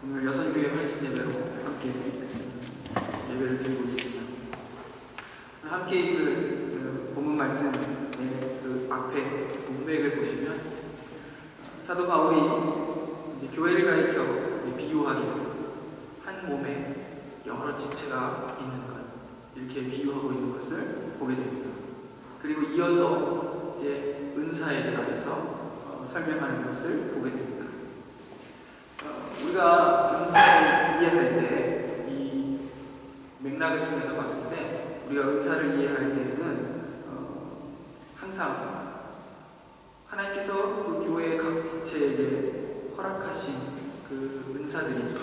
오늘 여선교회 환신 예배로 함께 예배를 드리고 있습니다. 함께 읽은 본문 말씀의 그 앞에 문맥을 보시면 사도 바울이 교회를 가리켜 비유하기로 한 몸에 여러 지체가 있는 것 이렇게 비유하고 있는 것을 보게 됩니다. 그리고 이어서 이제 은사에 대해서 설명하는 것을 보게 됩니다. 우리가 은사를 이해할 때 이 맥락을 통해서 봤을 때 우리가 은사를 이해할 때는 항상 하나님께서 그 교회의 각 지체에게 허락하신 그 은사들이죠.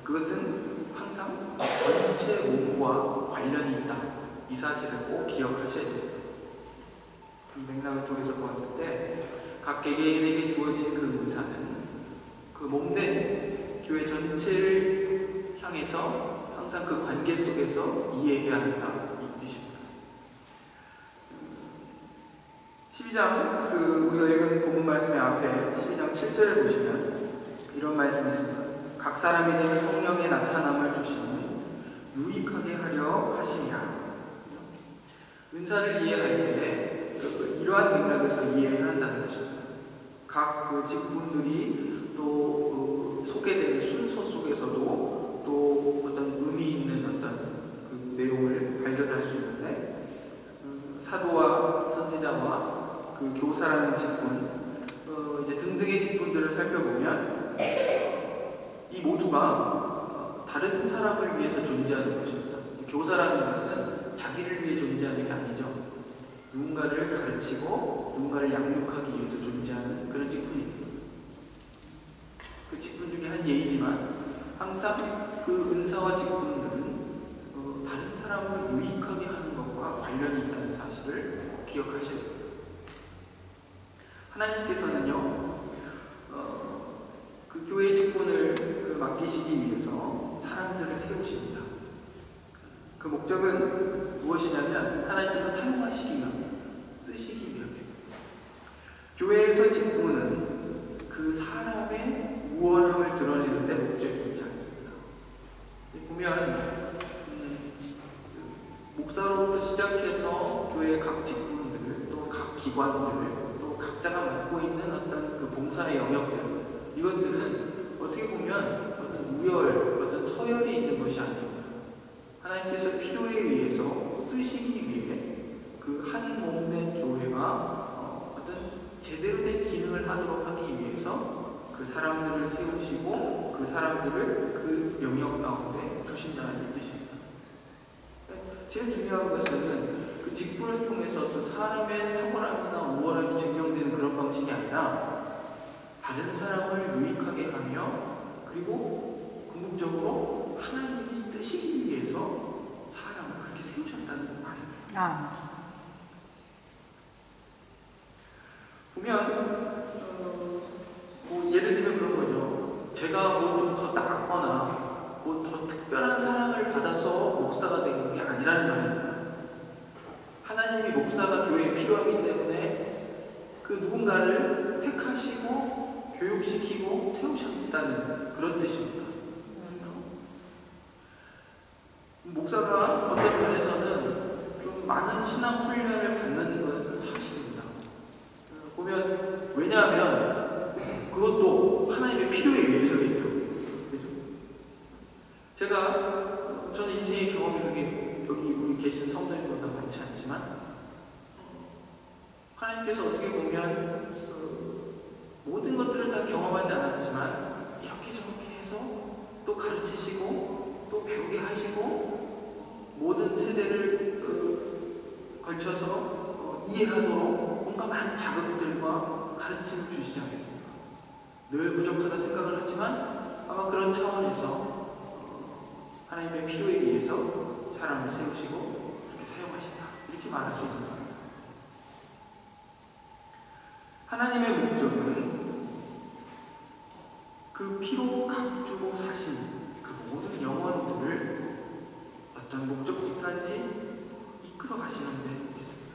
그것은 항상 전체 몸과 관련이 있다. 이 사실을 꼭 기억하셔야 됩니다. 이 맥락을 통해서 보았을 때 각 개개인에게 주어진 그 은사는 그 몸된 교회 전체를 향해서 항상 그 관계 속에서 이해해야 한다. 이 뜻입니다. 12장 우리가 읽은 본문 말씀의 앞에 12장 7절에 보시면 이런 말씀이 있습니다. 각 사람에게 성령의 나타남을 주시는 유익하게 하려 하시냐. 은사를 이해할 때 이러한 맥락에서 이해해야 한다는 것입니다. 각 그 직분들이 또 소개되는 순서 속에서도 또 어떤 의미 있는 어떤 그 내용을 발견할 수 있는데 사도와 선지자와 그 교사라는 직분 이제 등등의 직분들을 살펴보면 이 모두가 다른 사람을 위해서 존재하는 것입니다. 교사라는 것은 자기를 위해 존재하는 게 아니죠. 누군가를 가르치고 누군가를 양육하기 위해서 존재하는 그런 직분입니다. 그 직분 중에 한 예이지만 항상 그 은사와 직분들은 다른 사람을 유익하게 하는 것과 관련이 있다는 사실을 기억하셔야 됩니다. 하나님께서는요 그 교회의 직분을 맡기시기 위해서 사람들을 세우십니다. 그 목적은 무엇이냐면 하나님께서 사용하시기 위함, 쓰시기 위함입니다. 교회에서 직분은 그 사람의 우월함을 드러내는 데 목적이 있지 않습니다. 보면 목사로부터 시작해서 교회의 각 직분들, 또 각 기관들, 또 각자가 맡고 있는 어떤 그 봉사의 영역들, 이것들은 어떻게 보면 어떤 우열, 어떤 서열이 있는 것이 아닙니다. 하나님께서 필요에 의해서 쓰시기 위해 그 한 몸된 교회가 어떤 제대로 된 기능을 하도록 하기 위해서 그 사람들을 세우시고 그 사람들을 그 영역 가운데 두신다는 뜻입니다. 제일 중요한 것은 그 직분을 통해서 어떤 사람의 탁월함이나 우월함이 증명되는 그런 방식이 아니라 다른 사람을 유익하게 하며 그리고 궁극적으로 하나님이 쓰시기 위해서 사람을 그렇게 세우셨다는 말입니다. 보면 뭐 예를 들면 그런 거죠. 제가 뭐 좀 더 낫거나 뭐 더 특별한 사랑을 받아서 목사가 된 게 아니라는 말입니다. 하나님이 목사가 교회에 필요하기 때문에 그 누군가를 택하시고 교육시키고 세우셨다는 그런 뜻입니다. 목사가 어떤 면에서는 좀 많은 신앙 훈련을 받는 것은 사실입니다. 보면 왜냐하면 그것도 하나님의 필요에 의해서겠죠. 그렇죠? 저는 인생의 경험이 그렇게 여기 우리 계신 성도님보다 많지 않지만 하나님께서 어떻게 보면 모든 것들을 다 경험하지 않았지만 이렇게 저렇게 해서 또 가르치시고 또 배우게 하시고 모든 세대를 걸쳐서 이해하도록 뭔가 많은 자극들과 가르침을 주시지 않겠습니까? 늘 부족하다 생각을 하지만 아마 그런 차원에서 하나님의 필요에 의해서 사람을 세우시고 그렇게 사용하신다. 이렇게 말할 수 있습니다. 하나님의 목적은 그 피로 감추고 사신 그 모든 영혼들을 어떤 목적지까지 이끌어 가시는 데 있습니다.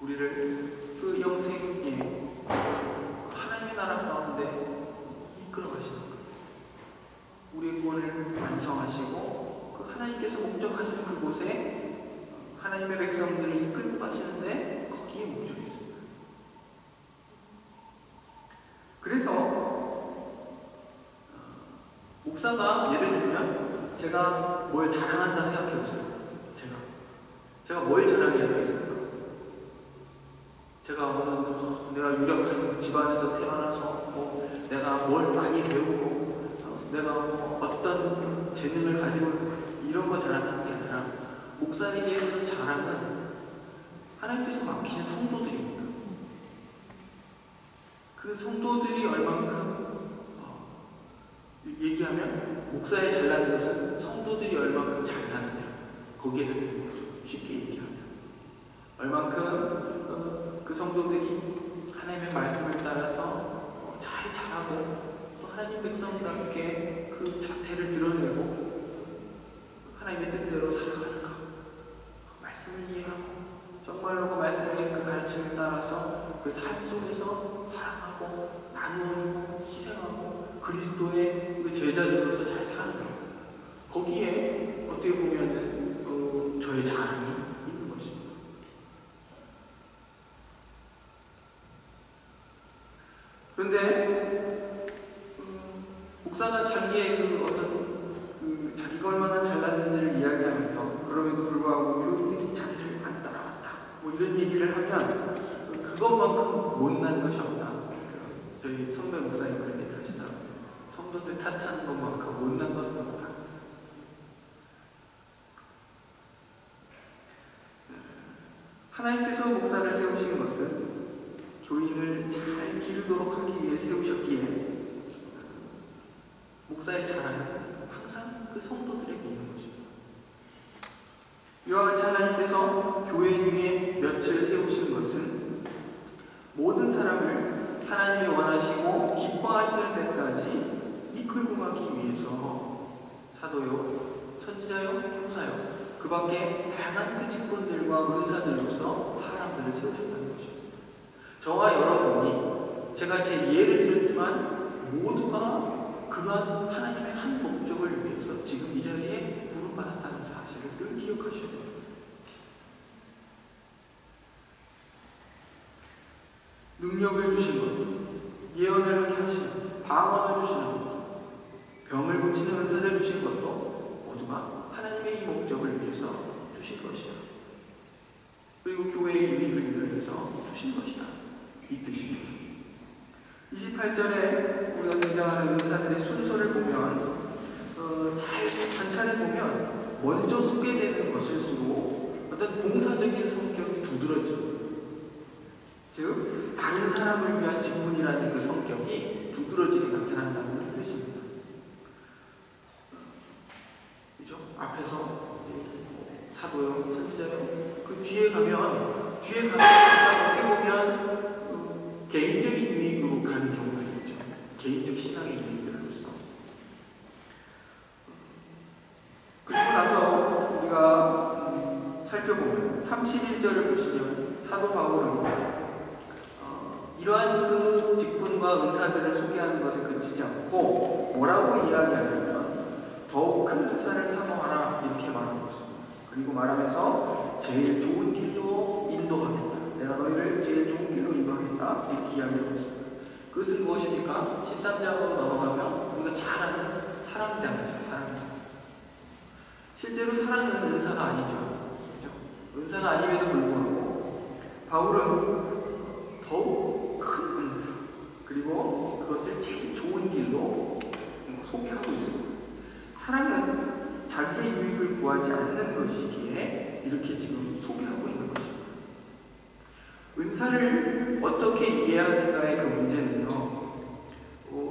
우리를 그 영생의 하나님의 나라 가운데 이끌어 가시는 것. 완성하시고 그 하나님께서 목적하시는 그곳에 하나님의 백성들을 이끌고 가시는데 거기에 목적이 있습니다. 그래서 목사가 예를 들면 제가 뭘 자랑한다 생각해보세요. 제가 뭘 자랑해야 되겠습니까? 제가 내가 유력한 집안에서 태어나서 내가 뭘 많이 배우고 내가 어떤 재능을 가지고 있고 이런 거 자랑하는 게 아니라 목사에게 있어서 자랑은 하나님께서 맡기신 성도들입니다. 그 성도들이 얼만큼 얘기하면 목사의 잘나는 것은 성도들이 얼만큼 잘나느냐 거기에 달린 거죠. 쉽게 얘기하면 얼만큼 그 성도들이 하나님의 말씀을 따라서 잘 자라고 또 하나님 백성답게 그 자태를 드러내고 하나님의 뜻대로 살아가는가 말씀을 이해하고 정말로 그 말씀의 그 가르침을 따라서 그 삶 속에서 사랑하고 나누어주고 희생하고 그리스도의 그 제자들로서 잘 사는 것 거기에 어떻게 보면은 저의 자랑이 있는 것입니다. 그런데 목사가 자기의 그 어떤 자기가 얼마나 잘났는지를 이야기하면서 그럼에도 불구하고 교인들이 자기를 안 따라왔다 뭐 이런 얘기를 하면 그것만큼 못난 것이 없다. 저희 선배 목사님 그런 얘기 하시더라고요. 성도들 탓하는 것만큼 못난 것은 없다. 하나님께서 목사를 세우신 것은 교인을 잘 기르도록 하기 위해 세우셨기에 목사의 자랑은 항상 그 성도들에게 있는 것입니다. 이와 같이 하나님께서 교회 중에 몇을 세우신 것은 모든 사람을 하나님이 원하시고 기뻐하시는 데까지 이끌고 가기 위해서 사도요, 선지자요, 교사요 그 밖에 다양한 그 직분들과 은사들로서 사람들을 세우셨다는 것입니다. 저와 여러분이 제가 제 예를 들었지만 모두가 그러한 하나님의 한 목적을 위해서 지금 이 자리에 부름받았다는 사실을 늘 기억하셔야 됩니다. 능력을 주신 것, 예언을 하게 하신 것, 방언을 주시는 것, 병을 고치는 은사를 주신 것도 모두가 하나님의 이 목적을 위해서 주신 것이다. 그리고 교회의 유익을 위해서 주신 것이다. 이 뜻입니다. 28절에 우리가 등장하는 은사들의 순서를 보면 잘 관찰해보면 먼저 소개되는 것일수록 어떤 봉사적인 성격이 두드러집니다. 즉 다른 사람을 위한 직분이라는 그 성격이 두드러지게 나타난다는 뜻입니다. 그죠? 앞에서 사도요, 선지자요. 그 뒤에 가면 어떻게 보면 개인적인 유익으로 가는 경우가 있죠. 개인적 신앙의 유익으로서. 그리고 나서 우리가 살펴보면 31절을 보시면 사도 바울은 이러한 그 직분과 은사들을 소개하는 것에 그치지 않고 뭐라고 이야기하냐면 더욱 큰 부사를 사모하라 이렇게 말하고 있습니다. 그리고 말하면서 제일 좋은 길로 인도하겠다. 내가 너희를 제일 좋은 길로 인도하겠다 이렇게 이야기하고 있습니다. 그것은 무엇입니까? 13장으로 넘어가면 우리가 잘 아는 사랑장이죠. 사랑장. 실제로 사랑은 은사가 아니죠. 그렇죠? 은사가 아님에도 불구하고 바울은 더욱 큰 은사 그리고 그것을 제일 좋은 길로 소개하고 있습니다. 사랑은 자기의 유익을 구하지 않는 것이기에 이렇게 지금 소개하고 있는 것입니다. 은사를 어떻게 이해하는가의 그 문제는요,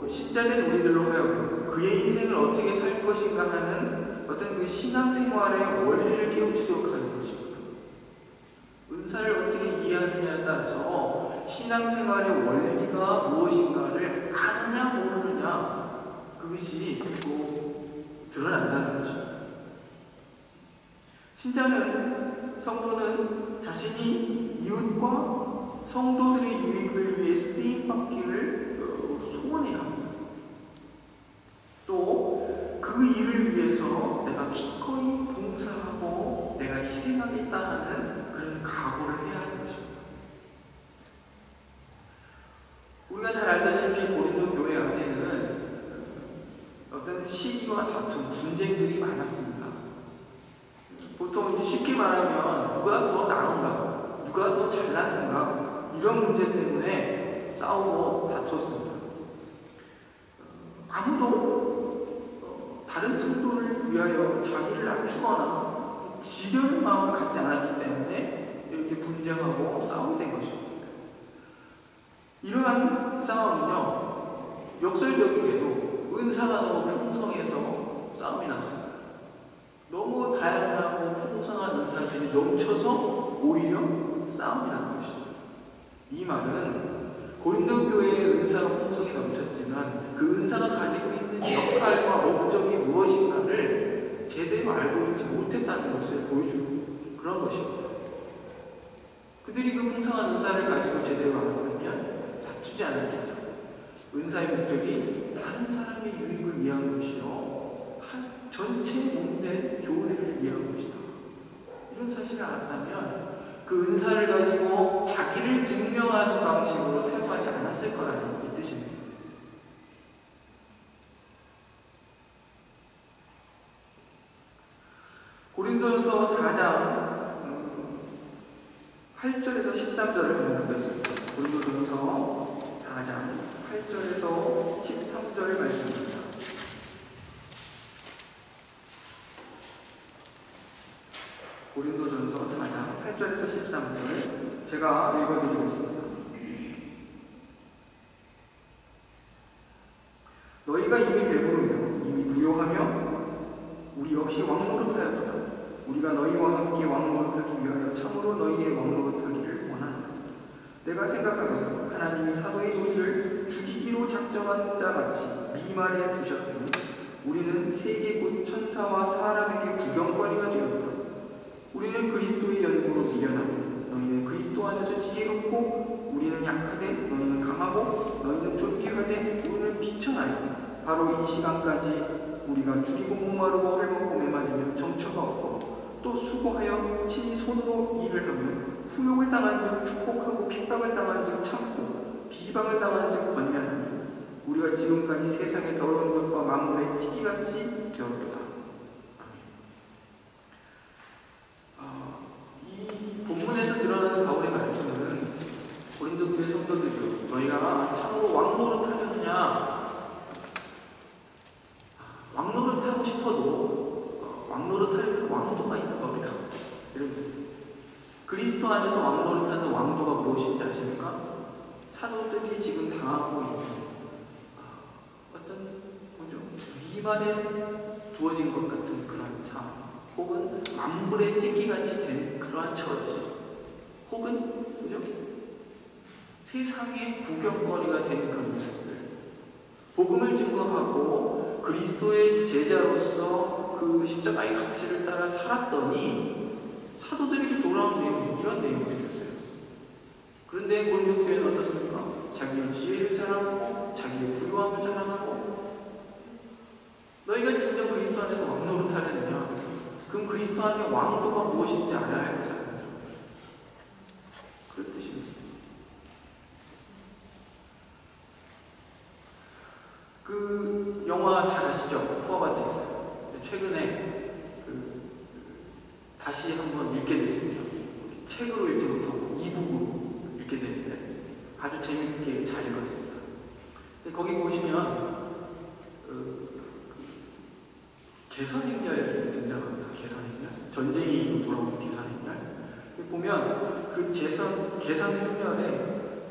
신자된 우리들로 하여금 그의 인생을 어떻게 살 것인가 하는 어떤 그 신앙생활의 원리를 깨우치도록 하는 것입니다. 은사를 어떻게 이해하느냐에 따라서 신앙생활의 원리가 무엇인가를 아느냐 모르느냐 그것이 드러난다는 것입니다. 신자는 성도는 자신이 이웃과 성도들의 유익을 위해 쓰임받기를 소원해야 합니다. 또 그 일을 위해서 잘 알다시피 고린도 교회 안에는 어떤 시기와 다툼, 분쟁들이 많았습니다. 보통 이제 쉽게 말하면 누가 더 나은가, 누가 더 잘났는가 이런 문제 때문에 싸우고 다퉜습니다. 아무도 다른 성도를 위하여 자기를 낮추거나 지려는 마음을 갖지 않았기 때문에 이렇게 분쟁하고 싸우게 된 것입니다. 이러한 싸움은요, 역설적이게도 은사가 너무 풍성해서 싸움이 났습니다. 너무 다양하고 풍성한 은사들이 넘쳐서 오히려 싸움이 난 것이죠. 이 말은 고린도 교회의 은사가 풍성히 넘쳤지만 그 은사가 가지고 있는 역할과 목적이 무엇인가를 제대로 알고 있지 못했다는 것을 보여주는 그런 것입니다. 그들이 그 풍성한 은사를 가지고 제대로 알았다면 다투지 않았겠죠. 은사의 목적이 다른 사람의 유익을 위한 것이요, 한 전체 몸된 교회를 위한 것이다. 이런 사실을 알았다면 그 은사를 가지고 자기를 증명하는 방식으로 사용하지 않았을 거라는 이 뜻입니다. 고린도전서 4장 8절에서 13절을 한번 보겠습니다. 고린도전서 4장 8절에서 13절 말씀입니다. 고린도전서 4장 8절에서 13절 제가 읽어드리겠습니다. 너희가 이미 배부르며 이미 부요하며 우리 없이 왕노릇하였도다. 우리가 너희와 함께 왕노릇하기 위하여 참으로 너희의 왕노릇하기를 원한다. 내가 생각하거든 하나님이 사도의 도리를 죽이기로 작정한 자같이 미말에 두셨으니 우리는 세계 곧 천사와 사람에게 구경거리가 되었다. 우리는 그리스도의 연고로 미련하고 너희는 그리스도 안에서 지혜롭고 우리는 약하되 너희는 강하고 너희는 쫓기하되 우리는 비천하여 바로 이 시간까지 우리가 죽이고 목마르고 헐벗고 매맞으며 정처가 없고 또 수고하여 친히 손으로 일을 하며 후욕을 당한 즉 축복하고 핍박을 당한 즉 참고 비방을 당한 즉 권면하며 우리가 지금까지 세상의 더러운 것과 만물의 찌기같이 되었도다. 이 본문에서 드러나는 바울의 말씀은 고린도 교회 성도들이요, 너희가 참으로 왕노릇하려느냐, 왕노릇하고 싶어도 왕노릇하려면 왕도가 있는 겁니다. 여러분, 그리스도 안에서 왕노릇하는 왕도가 무엇인지 아십니까? 사도들이 지금 당하고 있는 어떤 미만에 두어진 것 같은 그런 삶, 혹은 만물의 찢기같이 된 그러한 처지, 혹은 그죠? 세상의 구경거리가 된 그 모습들, 복음을 증거하고 그리스도의 제자로서 그 십자가의 가치를 따라 살았더니 사도들에게 돌아온 내용이 이런 내용들이었어요. 그런데 고린도 교회는 어떻습니까? 자기의 지혜를 자랑하고 자기의 부유함을 자랑하고, 너희가 진짜 그리스도 안에서 왕노릇하려느냐? 그럼 그리스도 안에 왕도가 무엇인지 알아야 할 거잖아요. 그런 뜻입니다. 그 영화 잘 아시죠? 푸어바티스. 최근에 다시 한번 읽게 됐습니다. 책으로 읽지 못하고 이북으로 읽게 됐는데 아주 재밌게 잘 읽었습니다. 거기 보시면 개선행렬이 등장합니다. 개선행렬, 전쟁이 돌아오는 개선행렬. 보면 그 개선행렬에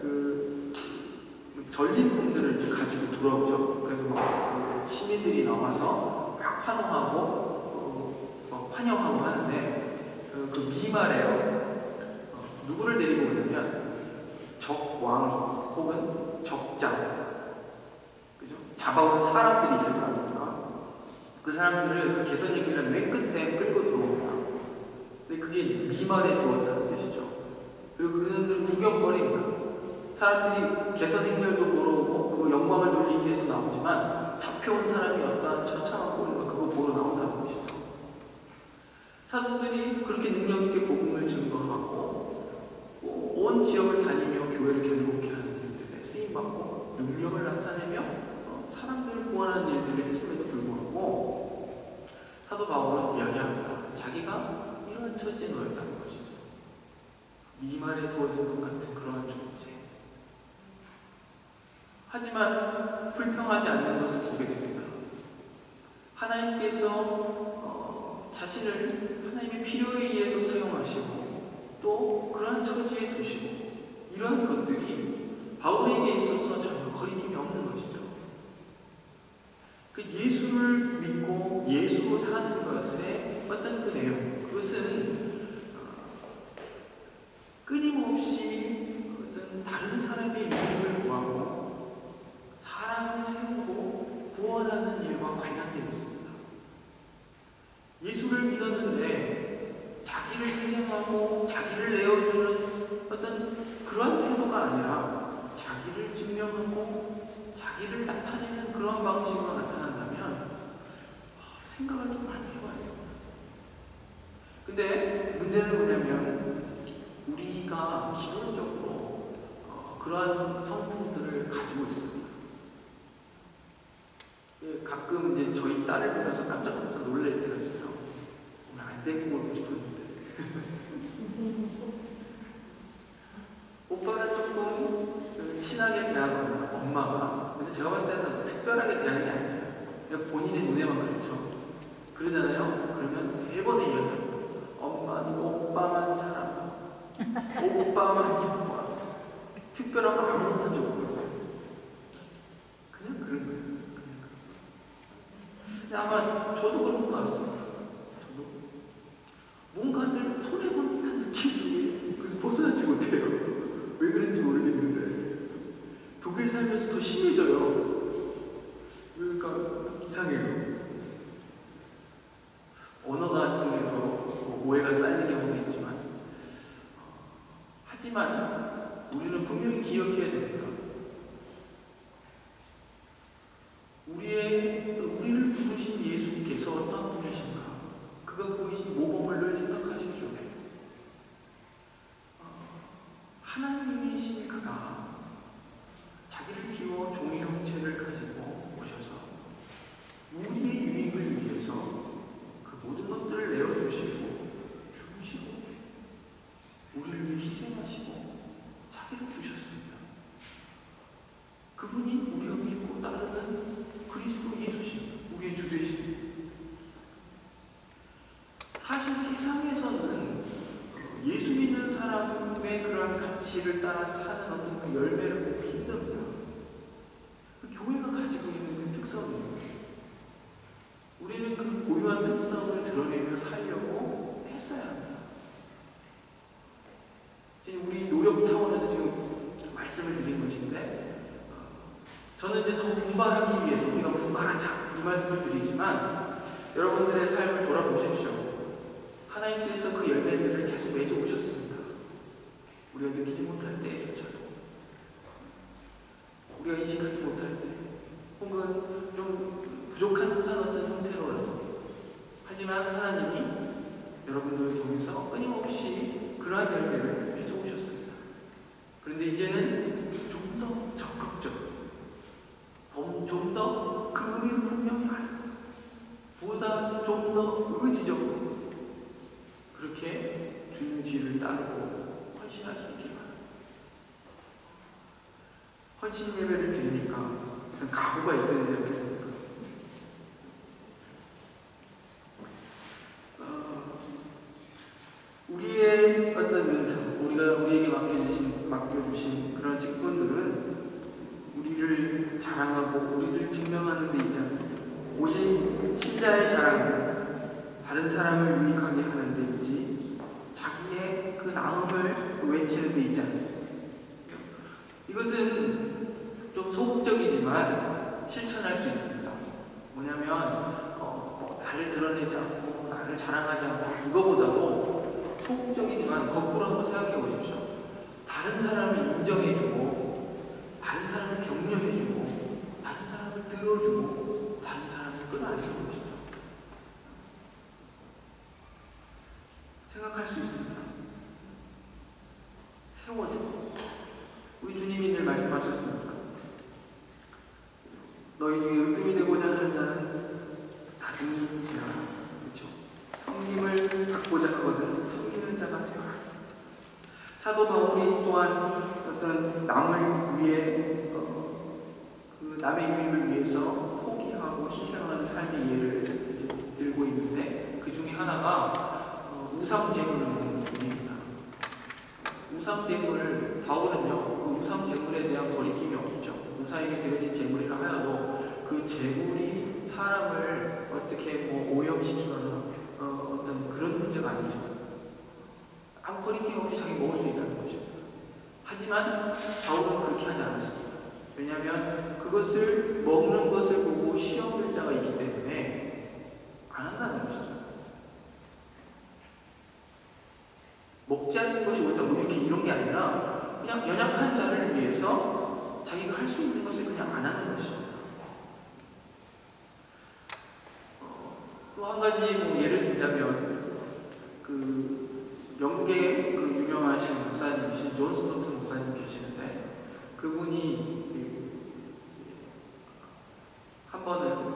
그 전리품들을 가지고 돌아오죠. 그래서 막 시민들이 나와서 막 환호하고 환영하고 하는데 그 미말에요. 누구를 데리고 오냐면 적왕 혹은 적장, 그죠? 잡아온 사람들이 있을 거 아닙니까? 그 사람들을 그 개선행렬의 맨 끝에 끌고 들어옵니다. 근데 그게 미말에 두었다는 뜻이죠. 그리고 그들은 구경거리입니다. 사람들이 개선행렬도 보러 오고 그 영광을 돌리기 위해서 나오지만 잡혀온 사람이 어떤 처참한 꼴인가 그거 보러 나온다는 것이죠. 사도들이 그렇게 능력 있게 복음을 증거하고 온 지역을 다니며 교회를 견고케 하는 일들에 쓰임받고 능력을 나타내며 사람들을 구원하는 일들을 했음에도 불구하고 사도 바울은 이야기합니다. 자기가 이런 처지에 놓였다는 것이죠. 미말에 두어진 것 같은 그러한 존재. 하지만 불평하지 않는 것을 보게 됩니다. 하나님께서 자신을 하나님의 필요에 의해서 사용하시고 또 그러한 처지에 두시고 이런 것들이 바울에게 있어서 전혀 거리낌이 없는 것이죠. 그 예수를 믿고 예수로 사는 것의 어떤 그 내용, 그것은 끊임없이 어떤 다른 사람의 유익을 구하고 사람을 세우고 구원하는 일과 관련되어 있습니다. 예수를 믿었는데 자기를 희생하고 자기를 내어주는 어떤 그런 태도가 아니라 자기를 증명하고 자기를 나타내는 그런 방식으로 나타난다면 생각을 좀 많이 해봐야 돼요. 근데 문제는 뭐냐면 우리가 기본적으로 그러한 성품들을 가지고 있습니다. 가끔 이제 저희 딸을 보면서 깜짝 놀랄 때가 있어요. 오늘 안 데리고 오고 싶었는데 오빠를 조금 친하게 대하거나 엄마가, 근데 제가 봤을 때는 특별하게 대하는 게 아니에요. 그냥 본인의 눈에만 그렇죠. 그러잖아요. 그러면 대번에 이야기해요. 엄마는 오빠만 사랑해. 오빠만 기뻐. 특별한 거 아무것도 한 적 없고요. 그냥 그런 거예요. 근데 아마 저도 그런 것 같습니다. 저도 뭔가 늘 손해본 듯한 느낌이 그래서 벗어나지 못해요. 왜 그런지 모르겠는데 독일 살면서 더 심해져요. 그러니까 이상해요. 언어가 통해서 오해가 쌓이는 경우도 있지만 하지만 우리는 분명히 기억해야 됩니다. 우리를 부르신 예수님께서 어떤 분이신가? 그가 보이신 모범을 늘 생각하십시오. 하나님이신 그가 자기를 비워 종의 형체를 가지고 오셔서 우리의 유익을 위해서 그 모든 것들을 내어주시고 주시고 우리를 위해 희생하시고 자기를 주셨습니다. 그분이 우리가 믿고 따르는 그리스도 예수신 우리의 주 되신. 사실 세상에서는 예수 믿는 사람의 그러한 가치를 따라 사는 어떤 그 열매를 보기 힘듭니다. 그 교회가 가지고 있는 그 특성이에요. 우리는 그 고유한 특성을 드러내며 살려고 했어야 합니다. 지금 우리 노력 차원에서 지금 말씀을 드린 것인데, 저는 이제 더 분발하기 위해서 우리가 분발하자 이 말씀을 드리지만 여러분들의 삶을 돌아보십시오. 하나님께서 그 열매들을 계속 맺어 오셨습니다. 우리가 느끼지 못할 때조차도, 우리가 인식하지 못할 때, 혹은 좀 부족한 어떤 형태로라도, 하지만 하나님이 여러분들을 통해서 끊임없이 그러한 열매를 맺어 오셨습니다. 그런데 이제는 좀 더 적극적, 좀 더 그 의미를 분명히 알고, 보다 좀 더 의지적으로 그렇게 주님 뒤를 따르고 헌신할 수 있기를 바랍니다. 헌신 예배를 드리니까 어떤 각오가 있어야 되지 않겠습니까? 우리의 어떤 은사, 우리에게 맡겨주신 그런 직분들은 우리를 자랑하고 우리를 증명하는 데 있지 않습니다. 오직 신자의 자랑은 다른 사람을 유익하게 하는 데 있지 자기의 그 나음을 외치는 데 있지 않습니다. 이것은 좀 소극적이지만 실천할 수 있습니다. 뭐냐면 나를 드러내지 않고 나를 자랑하지 않고, 이거보다도 소극적이지만 거꾸로 한번 생각해 보십시오. 다른 사람을 인정해주고 다른 사람을 격려해주고 다른 사람을 들어주고 다른 사람을 끌어안는 것이죠. 생각할 수 있습니다. 세워주고, 우리 주님이 늘 말씀하셨습니다. 너희 중에 으뜸이 되고자 하는 자는 나중이 되어라. 그렇죠? 성김을 받고자 하거든 섬기는 자가 되어라. 사도 바울이 또한 어떤 남을 위해 그 남의 유익을 위해서 포기하고 희생하는 삶의 예를 들고 있는데 그 중에 하나가 우상제물을 먹는 분입니다. 우상제물을 바울은요 그 우상제물에 대한 거리낌이 없죠. 우상에게 드려진 제물이라 하여도 그 제물이 사람을 어떻게 오염시키거나 어떤 그런 문제가 아니죠. 아무 거리낌 없이 자기 먹을 수 있다는 것입니다. 하지만 바울은 그렇게 하지 않았습니다. 왜냐하면 그것을 먹는 것을 보고 시험될 자가 있기 때문에 안 한다는 것이죠. 먹지 않는 것이 옳다 뭐 이렇게 이런 게 아니라 그냥 연약한 자를 위해서 자기가 할 수 있는 것을 그냥 안 하는 것이죠. 또 한 가지 예를 들자면 영국의 유명하신 목사님이신 존 스토튼 목사님 계시는데 그분이 한 번은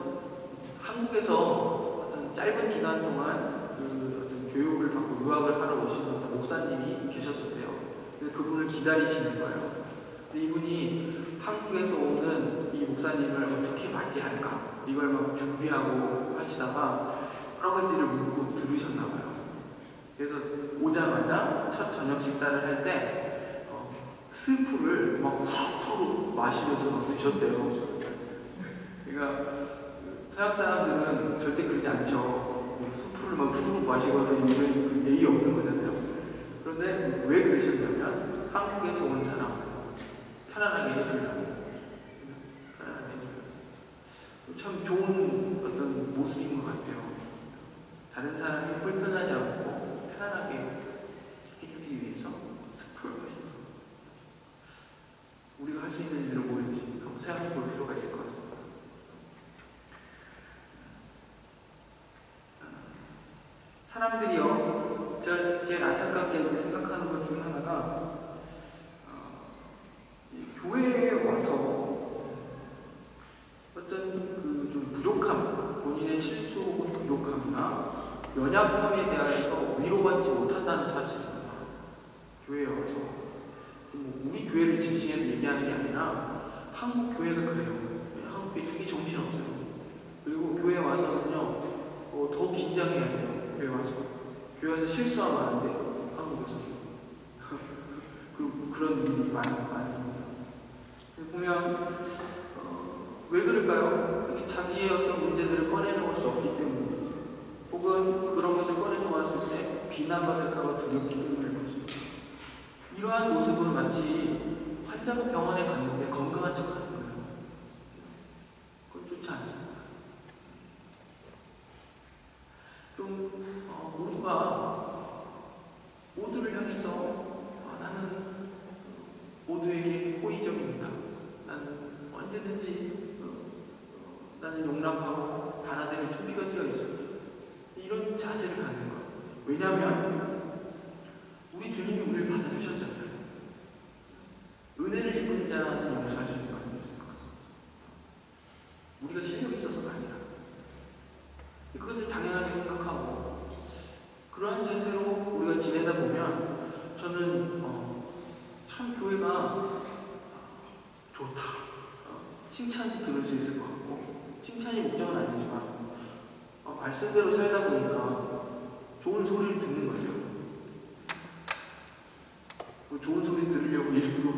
한국에서 어떤 짧은 기간 동안 어떤 교육을 받고 유학을 하러 오신 어떤 목사님이 계셨었대요. 그래서 그분을 기다리시는 거예요. 근데 이분이 한국에서 오는 이 목사님을 어떻게 맞이할까 이걸 막 준비하고 하시다가 여러 가지를 묻고 들으셨나 봐요. 그래서 오자마자 첫 저녁 식사를 할 때 스프를 막 후루후루 마시면서 막 드셨대요. 그러니까 서양 사람들은 절대 그러지 않죠. 스프를 막 후루후루 마시거나 이런 예의 없는 거잖아요. 그런데 왜 그러셨냐면 한국에서 온 사람 편안하게 해주려고. 편안하게 해주려고. 참 좋은 어떤 모습인 것 같아요. 다른 사람이 불편하지 않고 편안하게 해주기 위해서 스프를 마신다. 우리가 할 수 있는 일을 뭐인지 한번 생각해 볼 필요가 있을 것 같습니다. 사람들이요, 제가 제일 안타깝게 이렇게 생각하는 것 중에 하나가 교회에 와서 어떤 좀 부족함, 본인의 실수 혹은 부족함이나 연약함에 대해서 위로받지 못한다는 사실입니다. 교회에 와서 우리 교회를 지칭해서 얘기하는 게 아니라 한국 교회가 그래요. 한국 교회 되게 정신없어요. 그리고 교회에 와서는요 더 긴장해야 돼요. 교회 와서 교회에서 실수하면 안 돼요. 한국에서 그런 일이 많습니다. 보면 왜 그럴까요? 자기의 어떤 문제들을 꺼내놓을 수 없기 때문이죠. 혹은 그런 것을 꺼내놓았을 때 비난받을까봐 두렵기 때문일 것입니다. 이러한 모습은 마치 환자가 병원에 갔는데 건강한 척하는 거예요. 그건 좋지 않습니다. 모두가 모두를 향해서 나는 모두에게 호의적입니다. 나는 언제든지 나는 용납하고 받아들일 준비가 되어 있습니다. 이런 자세를 갖는 것. 왜냐하면 우리 주님이 우리를 받아주셨잖아요. 은혜를 입은 자는 용서할 수 있는 거 아니겠습니까? 우리가 실력이 있어서가 아니라 그것을 당연하게 생각하고 그러한 자세로 우리가 지내다 보면 저는 참 교회가 좋다. 칭찬이 들을 수 있을 것 같고 칭찬이 목적은 아니지만 말씀대로 살다 보니까 좋은 소리를 듣는 거죠. 좋은 소리 들으려고 일부러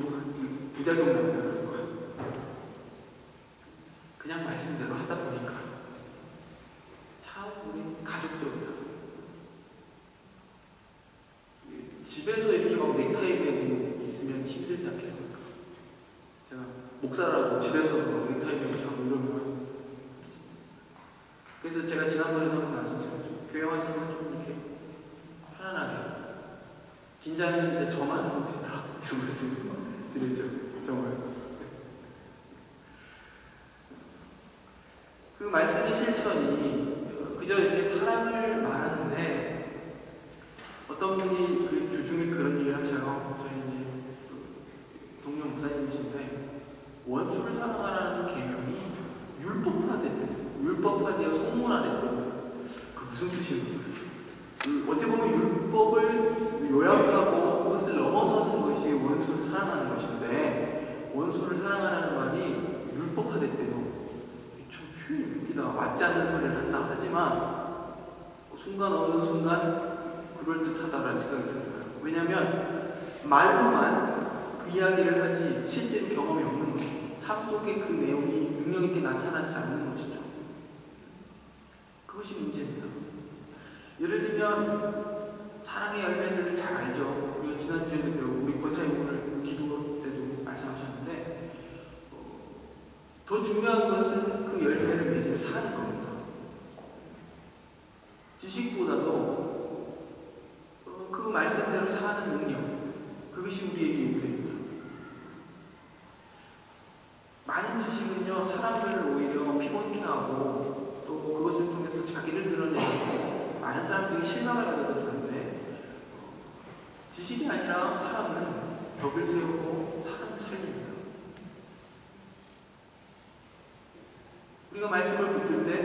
부작용 난다는 거예요. 그냥 말씀대로 하다 보니까 참 우리 가족들이다. 집에서 이렇게 막 넥타이 매고 있으면 힘들지 않겠습니까? 제가 목사라고 집에서 막 넥타이 매고 자고 이러면 그래서 제가 지난번에 한번 말씀드렸죠. 교회 와서는 좀 이렇게 편안하게 긴장했는데 저만 하면 된다 이런 말씀 드렸죠. 정말 그 말씀의 실천이 그저 이렇게 사랑을 말하는데 어떤 분이 그 주중에 그런 얘기를 하셔요. 저희 이제 동료 목사님이신데 원수를 사랑하라는 계명이 것이요. 어떻게 보면 율법을 요약하고 그것을 넘어서는 것이 원수를 사랑하는 것인데, 원수를 사랑하는 말이 율법화됐대요. 좀 표현이 웃기다. 맞지 않는 소리를 한다 하지만 순간 어느 순간 그럴듯하다라는 생각이 들어요. 왜냐하면 말로만 그 이야기를 하지 실제로 경험이 없는 거죠. 삶 속에 그 내용이 능력 있게 나타나지 않는 것이죠. 그것이 문제입니다. 예를 들면 사랑의 열매들을 잘 알죠. 우리가 지난주에도 우리 권사님 오늘 기도 때도 말씀하셨는데, 더 중요한 것은 그 열매를 맺으며 사는 겁니다. 지식보다도 그 말씀대로 사는 능력, 그것이 우리에게 요구됩니다. 많은 지식은요, 사람들을 오히려 피곤케 하고 또 그것을 통해서 자기를 드러내고 많은 사람들이 실망을 가져다 주는데, 지식이 아니라 사람은 덕을 세우고 사람을 살립니다. 우리가 말씀을 붙들 때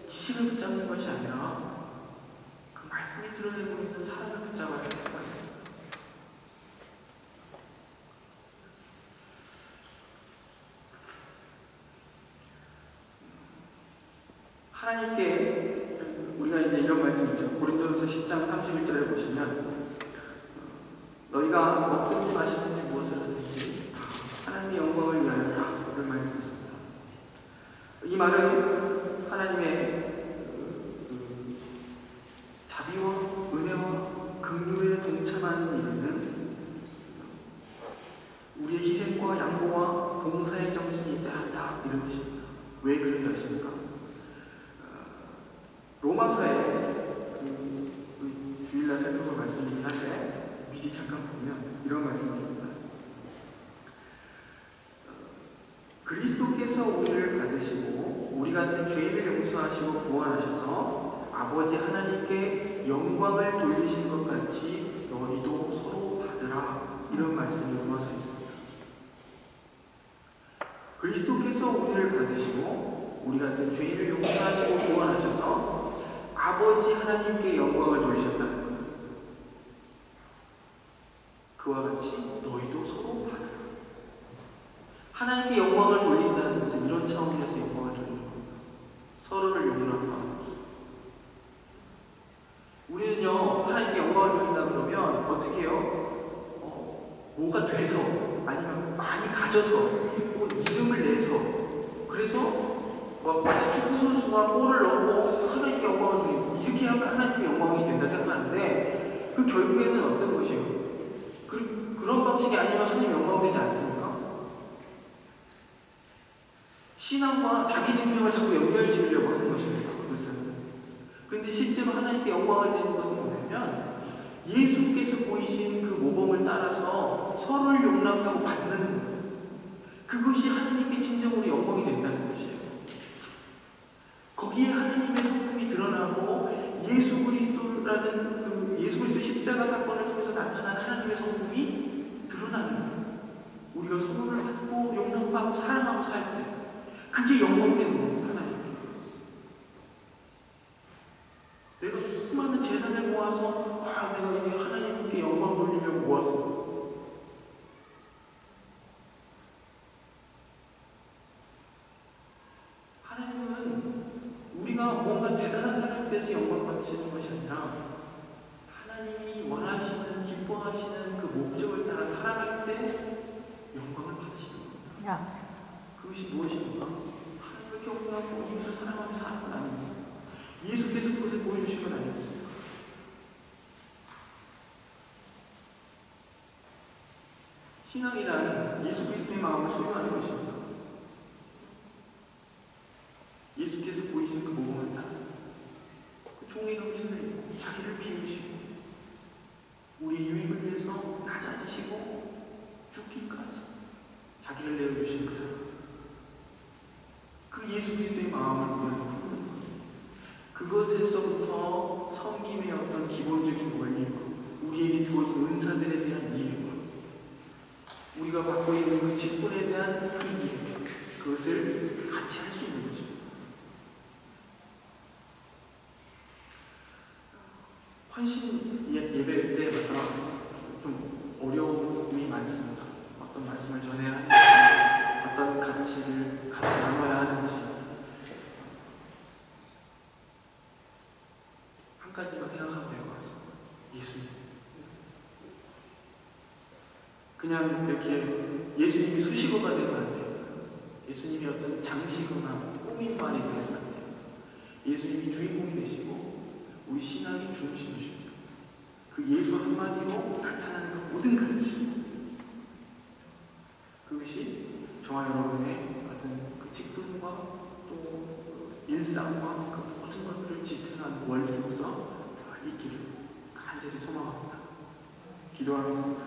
지식을 붙잡는 것이 아니라 그 말씀이 드러내고 있는 사람을 붙잡아야 할 필요가 있습니다. 하나님께 우리가 이제 이런 말씀이 있죠. 고린도전서 10장 31절에 보시면 너희가 먹든지 마시든지 무엇을 하든지 하나님의 영광을 위하여라 이런 말씀이 있습니다. 이 말은 하나님의 자비와 은혜와 긍휼에 동참하는 일에는 우리의 희생과 양보와 봉사의 정신이 있어야 한다 이런 뜻입니다. 왜 그런가 하십니까? 로마서에 주일날 살펴볼 말씀이긴 한데 미리 잠깐 보면 이런 말씀이 있습니다. 그리스도께서 우리를 받으시고 우리 같은 죄를 용서하시고 구원하셔서 아버지 하나님께 영광을 돌리신 것 같이 너희도 서로 받으라 이런 말씀이 로마서에 있습니다. 그리스도께서 우리를 받으시고 우리 같은 죄를 용서하시고 구원하셔서 아버지 하나님께 영광을 돌리셨다는 거예요. 그와 같이 너희도 서로 받으라. 하나님께 영광을 돌린다는 것은 이런 차원에서 영광을 돌리는 겁니다. 서로를 용납하는 것입니다. 우리는요, 하나님께 영광을 돌린다 그러면 어떻게 해요? 뭐가 돼서, 아니면 많이 가져서, 뭐 이름을 내서, 그래서 마치 축구 선수가 골을 넣고 하나님께 영광을 돌리고 이렇게 하면 하나님께 영광이 된다 생각하는데, 그 결국에는 어떤 것이에요? 그런 방식이 아니면 하나님 영광 되지 않습니까? 신앙과 자기 증명을 자꾸 연결지으려고 하는 것입니다. 그것은. 그런데 실제로 하나님께 영광을 되는 것은 뭐냐면 예수께서 보이신 그 모범을 따라서 서로를 용납하고 받는 거예요. 그것이 하나님께 진정으로 영광이 된다는 것이에요. 거기에 하나님의 성품이 드러나고 예수 그리스도라는 그 예수 그리스도 십자가 사건을 통해서 나타난 하나님의 성품이 드러나는 거예요. 우리가 서로를 받고 용납하고 사랑하고 살 때 그게 영광되는 겁니다. 하나님께. 내가 수많은 재산을 모아서 내가 이게 하나님께 영광 돌리려고 모아서 하나님은 우리가 뭔가 대단한 사람이 돼서 영광 받으시는 것이 아니라 하나님이 원하시는 기뻐하시는 그 목적을 따라 살아갈 때 영광을 받으시는 겁니다. 그것이 무엇입니까? 하나님을 경외하고 이웃을 사랑하며 사는 건 아니겠습니까? 예수께서 그것을 보여주신 건 아니겠습니까? 신앙이란 예수 그리스도의 마음을 소유하는 것입니다. 예수께서 보이신 그 모범을 따라서 그 종의 형체를 입고 자기를 비우시고 우리의 유익을 위해서 낮아지시고 죽기까지 자기를 내어주신 그 사람, 그 예수 그리스도의 마음을 우리가 품는 거예요. 그것에서부터 섬김의 어떤 기본적인 원리와 우리에게 주어진 은사들에 대한 이해와 우리가 받고 있는 그 직분에 대한 그 이해, 그것을 같이 할 수 있는 것입니다. 헌신 예배 때마다 좀 어려움이 많습니다. 어떤 말씀을 전해야 하는지, 어떤 가치를 같이 나눠야 하는지. 한 가지만 생각하면 될 것 같습니다. 예수님. 그냥 이렇게 예수님이 수식어가 되면 안 돼요. 예수님이 어떤 장식이나 꾸밈만이 되어서는 안 돼요. 예수님이 주인공이 되시고 우리 신앙의 중심이시죠. 그 예수 한마디로 나타나는 그 모든 가치, 그것이 저와 여러분의 어떤 그 직분과 또 일상과 그 모든 것들을 지탱하는 원리로서 있기를 간절히 소망합니다. 기도하겠습니다.